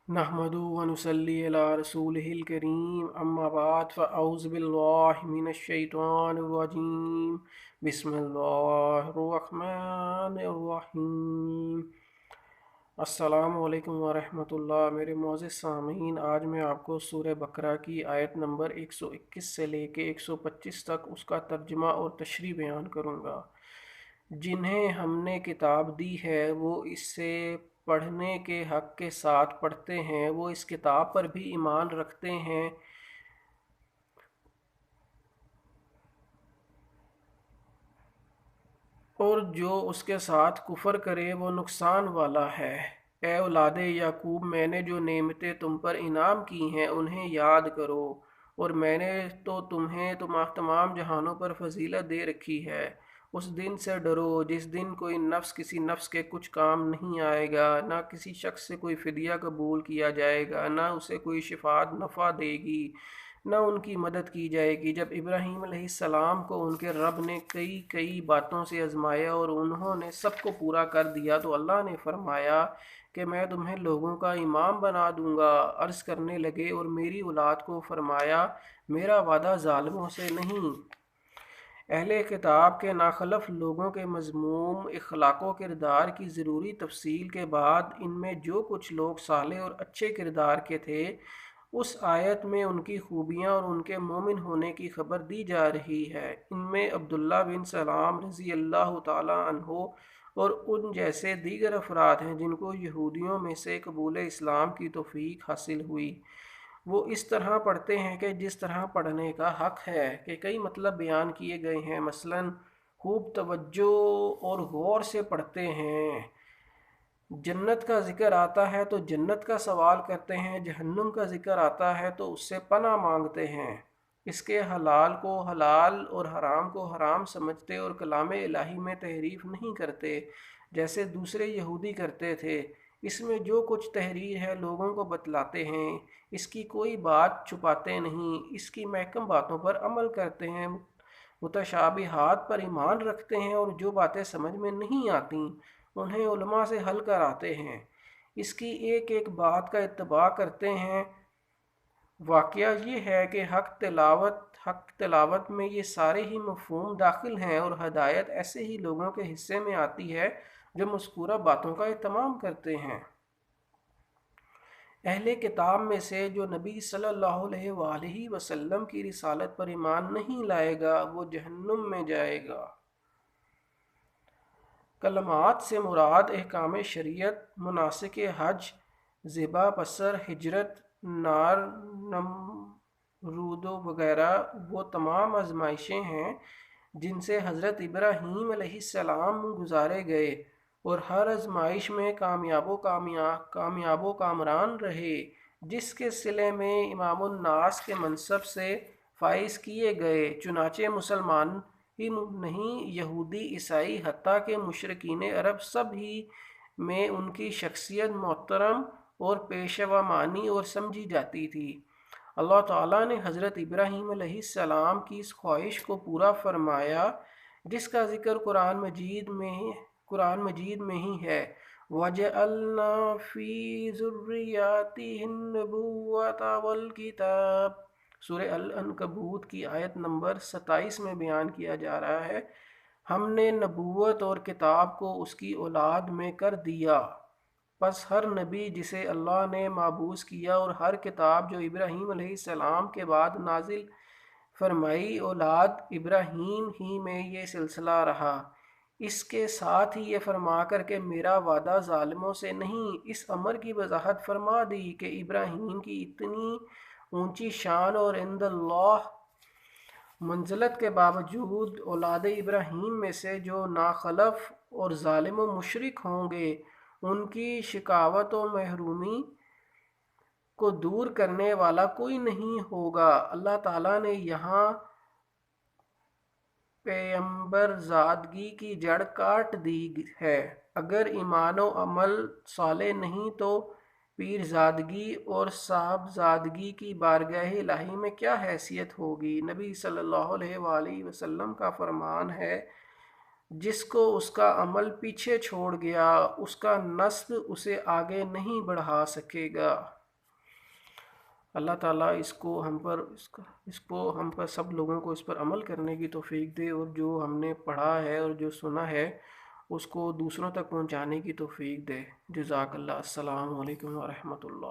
नहमदु व नुसल्ली अला रसूलिहिल करीम अम्मा बाद फ़अऊज़ु बिल्लाहि मिनश शैतानिर रजीम बिस्मिल्लाहिर रहमानिर रहीम। अस्सलामु अलैकुम व रहमतुल्लाह। मेरे मोअज़्ज़िज़ सामीन, आज मैं आपको सूरह बकरा की आयत नंबर 121 से लेके 125 तक उसका तर्जुमा और तशरीह बयान करूँगा। जिन्हें हमने किताब दी है वो इससे पढ़ने के हक़ के साथ पढ़ते हैं, वो इस किताब पर भी ईमान रखते हैं और जो उसके साथ कुफ़र करे वो नुकसान वाला है। ए औलादे याकूब, मैंने जो नेमतें तुम पर इनाम की हैं उन्हें याद करो, और मैंने तो तुम्हें तमाम जहानों पर फजीलत दे रखी है। उस दिन से डरो जिस दिन कोई नफ्स किसी नफ्स के कुछ काम नहीं आएगा, ना किसी शख्स से कोई फ़िदिया कबूल किया जाएगा, ना उसे कोई शिफात नफ़ा देगी, न उनकी मदद की जाएगी। जब इब्राहीम अलैहिस्सलाम को उनके रब ने कई कई बातों से आजमाया और उन्होंने सबको पूरा कर दिया, तो अल्लाह ने फरमाया कि मैं तुम्हें लोगों का इमाम बना दूंगा। अर्ज़ करने लगे, और मेरी औलाद को फरमाया, मेरा वादा ज़ालिमों से नहीं। अहले किताब के नाखलफ लोगों के मज़मूम इखलाक व किरदार की ज़रूरी तफसील के बाद इनमें जो कुछ लोग साले और अच्छे किरदार के थे, उस आयत में उनकी खूबियाँ और उनके मोमिन होने की खबर दी जा रही है। इनमें अब्दुल्ला बिन सलाम रज़ी अल्लाह ताला अन्हो और उन जैसे दीगर अफराद हैं जिनको यहूदियों में से कबूल इस्लाम की तौफीक हासिल हुई। वो इस तरह पढ़ते हैं कि जिस तरह पढ़ने का हक़ है, कि कई मतलब बयान किए गए हैं। मसलन खूब तवज्जो और गौर से पढ़ते हैं। जन्नत का ज़िक्र आता है तो जन्नत का सवाल करते हैं, जहन्नुम का ज़िक्र आता है तो उससे पनाह मांगते हैं। इसके हलाल को हलाल और हराम को हराम समझते और कलाम इलाही में तहरीफ नहीं करते जैसे दूसरे यहूदी करते थे। इसमें जो कुछ तहरीर है लोगों को बतलाते हैं, इसकी कोई बात छुपाते नहीं, इसकी महकम बातों पर अमल करते हैं, मुतशाबिहात पर ईमान रखते हैं, और जो बातें समझ में नहीं आती उन्हें उलमा से हल कराते हैं। इसकी एक एक बात का इत्तबा करते हैं। वाक़या ये है कि हक तिलावत में ये सारे ही मफ़हूम दाखिल हैं, और हदायत ऐसे ही लोगों के हिस्से में आती है जो मज़कूरा बातों का एहतमाम करते हैं। अहले किताब में से जो नबी सल्लल्लाहु अलैहि वसल्लम की रिसालत पर ईमान नहीं लाएगा वो जहन्नुम में जाएगा। कलमात से मुराद अहकाम शरीयत, मुनासिक हज, ज़िबा पसर, हिजरत, नार, नमरूद वगैरह वो तमाम आजमाइशें हैं जिनसे हज़रत इब्राहीम अलैहिस्सलाम गुजारे गए, और हर आजमाइश में कामयाबो कामरान रहे, जिसके सिले में इमामुन्नास के मनसब से फाइज किए गए। चुनाचे मुसलमान ही नहीं, यहूदी, ईसाई, हत्ता के मुशरकीन अरब सब ही में उनकी शख्सियत मोहतरम और पेशवा मानी और समझी जाती थी। अल्लाह ताला ने हज़रत इब्राहीम अलैहिस्सलाम की इस ख्वाहिश को पूरा फरमाया जिसका ज़िक्र कुरान मजीद में ही है। वजअलना फ़ी ज़ुर्रिय्यतिहिन नबुव्वता वल किताब, सूरह अल-अनकबूत की आयत नंबर 27 में बयान किया जा रहा है। हमने नबूवत और किताब को उसकी औलाद में कर दिया। बस हर नबी जिसे अल्लाह ने माबूस किया और हर किताब जो इब्राहीम अलैहिस्सलाम के बाद नाजिल फरमाई, औलाद इब्राहीम ही में ये सिलसिला रहा। इसके साथ ही ये फरमा कर के मेरा वादा ज़ालिमों से नहीं, इस अमर की वजाहत फरमा दी कि इब्राहीम की इतनी ऊंची शान और इंदल्लाह मंजिलत के बावजूद औलाद इब्राहीम में से जो नाखलफ और ज़ालिम व मुशरिक होंगे उनकी शिकावत व महरूमी को दूर करने वाला कोई नहीं होगा। अल्लाह ताला ने यहाँ पैगंबर ज़ादगी की जड़ काट दी है। अगर ईमान व अमल साले नहीं तो पीरज़ादगी और साहबज़ादगी की बारगाह इलाही में क्या हैसियत होगी। नबी सल्लल्लाहु अलैहि वसल्लम का फरमान है, जिसको उसका अमल पीछे छोड़ गया उसका नस्ल उसे आगे नहीं बढ़ा सकेगा। اللہ تعالیٰ اس کو ہم پر سب لوگوں کو اس پر عمل کرنے کی توفیق دے، اور جو ہم نے پڑھا ہے اور جو سنا ہے اس کو دوسروں تک پہنچانے کی توفیق دے۔ جزاک اللہ۔ السلام علیکم ورحمۃ اللہ۔